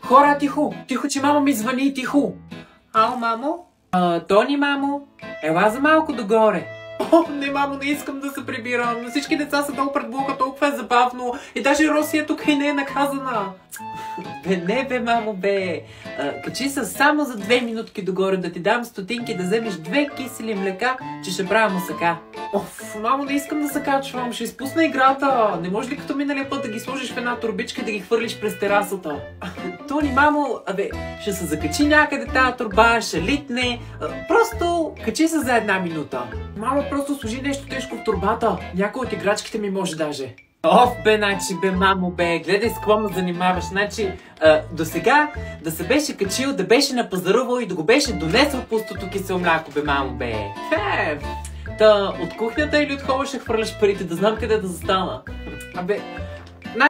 Хора, тихо! Тихо, че мама ми звъни, тихо! Ало, мамо? Тони, мамо? Ела за малко догоре. О, не, мамо, не искам да се прибирам. Всички деца са долу пред блока, толкова е забавно. И даже Роси е тук и не е наказана. Бе, не бе, мамо, бе. Качи се само за 2 минутки догоре, да ти дам стотинки, да вземеш 2 кисели млека, че ще правя мусака. Оф, мамо, не искам да се качвам, ще изпусна играта. Не може ли като миналия път да ги сложиш в една турбичка и да ги хвърлиш през терасата? Тони, мамо, ще се закачи някъде тази турба, ще литне. Просто качи се за 1 минута. Мамо, просто сложи нещо тежко в турбата. Някой от играчките ми може даже. Оф, бе, мамо, бе, гледай с какво ме занимаваш. До сега да се беше качил, да беше напазарувал и да го беше донесъл пустото кисело мляко, бе, мамо, бе. Та, от кухнята или от хола ще хвърляш парите, да знам къде да застана?